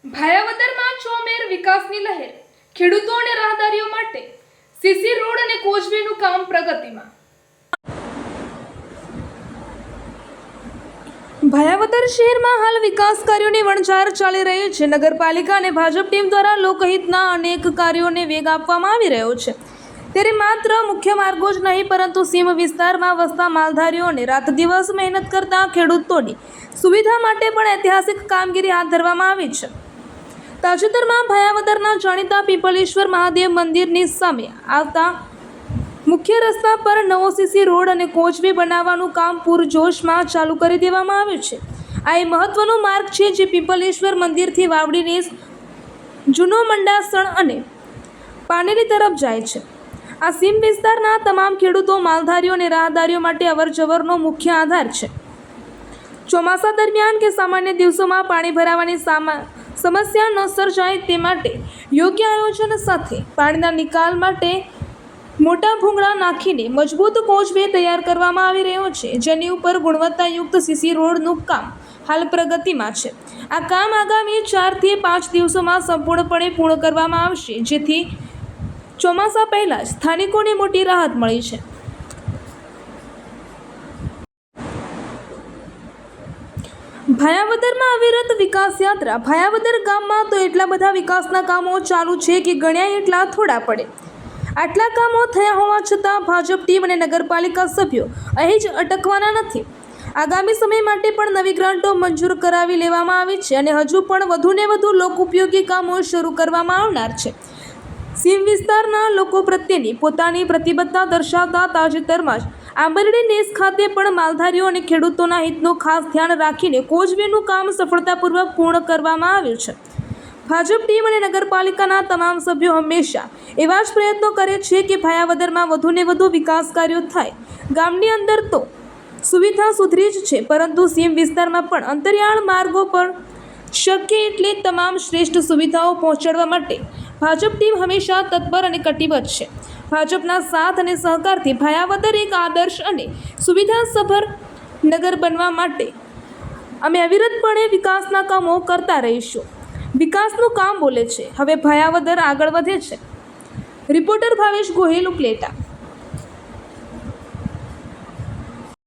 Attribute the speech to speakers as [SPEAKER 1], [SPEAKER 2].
[SPEAKER 1] ભાયાવદરમાં ચોમેર વિકાસની લહેર, ખેડૂતો અને રાહદારીઓ માટે સીસી રોડ અને કોઝવેનું કામ પ્રગતિમાં. ભાયાવદર શહેરમાં હાલ વિકાસ કાર્યોની વણઝાર ચાલી રહી છે. નગરપાલિકા અને ભાજપ ટીમ દ્વારા લોકહિતના અનેક કાર્યોને વેગ આપવામાં આવી રહ્યો છે. ત્યારે માત્ર મુખ્ય માર્ગો જ નહીં પરંતુ સીમ વિસ્તારમાં વસતા માલધારીઓ અને રાત દિવસ મહેનત કરતા ખેડૂતોની સુવિધા માટે પણ ઐતિહાસિક કામગીરી હાથ ધરવામાં આવી છે. તાજેતરમાં ભાયાવદરના જાણીતા પીપલેશ્વર મહાદેવ મંદિરની સામે આવતા મુખ્ય રસ્તા પર નવો સીસી રોડ અને કોચવે બનાવવાનું કામ પૂરજોશમાં ચાલુ કરી દેવામાં આવ્યું છે. આ એ મહત્વનો માર્ગ છે જે પીપલેશ્વર મંદિરથી વાવડીને જૂનો મંડાસણ અને પાનેલી તરફ જાય છે. આ સીમ વિસ્તારના તમામ ખેડૂતો, માલધારીઓ અને રાહદારીઓ માટે અવરજવરનો મુખ્ય આધાર છે. ચોમાસા દરમિયાન કે સામાન્ય દિવસોમાં પાણી ભરાવાની સમસ્યા ન સર્જાય તે માટે યોગ્ય આયોજન સાથે પાણીના નિકાલ માટે મોટા ભૂંગળા નાખીને મજબૂત કોચવે તૈયાર કરવામાં આવી રહ્યો છે, જેની ઉપર ગુણવત્તાયુક્ત સીસી રોડનું કામ હાલ પ્રગતિમાં છે. આ કામ આગામી 4 થી 5 દિવસોમાં સંપૂર્ણપણે પૂર્ણ કરવામાં આવશે, જેથી ચોમાસા પહેલાં જ સ્થાનિકોને મોટી રાહત મળી છે. ભાયાવદરમાં અવિરત વિકાસ યાત્રા. ભાયાવદર ગામમાં તો એટલા બધા વિકાસના કામો ચાલુ છે કે ગણ્યા એટલા થોડા પડે. આટલા કામો થયા હોવા છતાં ભાજપ ટીમ અને નગરપાલિકા સભ્યો અહીં જ અટકવાના નથી. આગામી સમય માટે પણ નવી ગ્રાન્ટો મંજૂર કરાવી લેવામાં આવી છે અને હજુ પણ વધુને વધુ લોકોપયોગી કામો શરૂ કરવામાં આવનાર છે. સીમ વિસ્તારના લોકો પ્રત્યેની પોતાની પ્રતિબદ્ધતા દર્શાવતા તાજેતરમાં જ આંબરડી નેસ ખાતે પણ માલધારીઓ અને ખેડૂતોના હિતનું ખાસ ધ્યાન રાખીને કોચવેનું કામ સફળતાપૂર્વક પૂર્ણ કરવામાં આવ્યું છે. ભાજપ ટીમ અને નગરપાલિકાના તમામ સભ્યો હંમેશા એવા જ પ્રયત્નો કરે છે કે ભાયાવદરમાં વધુને વધુ વિકાસ કાર્યો થાય. ગામની અંદર તો સુવિધા સુધરી જ છે, પરંતુ સીમ વિસ્તારમાં પણ અંતરિયાળ માર્ગો પર શક્ય એટલી તમામ શ્રેષ્ઠ સુવિધાઓ પહોંચાડવા માટે ભાજપ ટીમ હંમેશા તત્પર અને કટિબદ્ધ છે. ભાજપના સાથ અને સહકારથી ભાયાવદર એક આદર્શ અને સુવિધાસભર નગર બનવા માટે અમે અવિરતપણે વિકાસના કામો કરતા રહીશું. વિકાસનું કામ બોલે છે, હવે ભાયાવદર આગળ વધે છે. રિપોર્ટર ભાવેશ ગોહિલ, ઉપલેટા.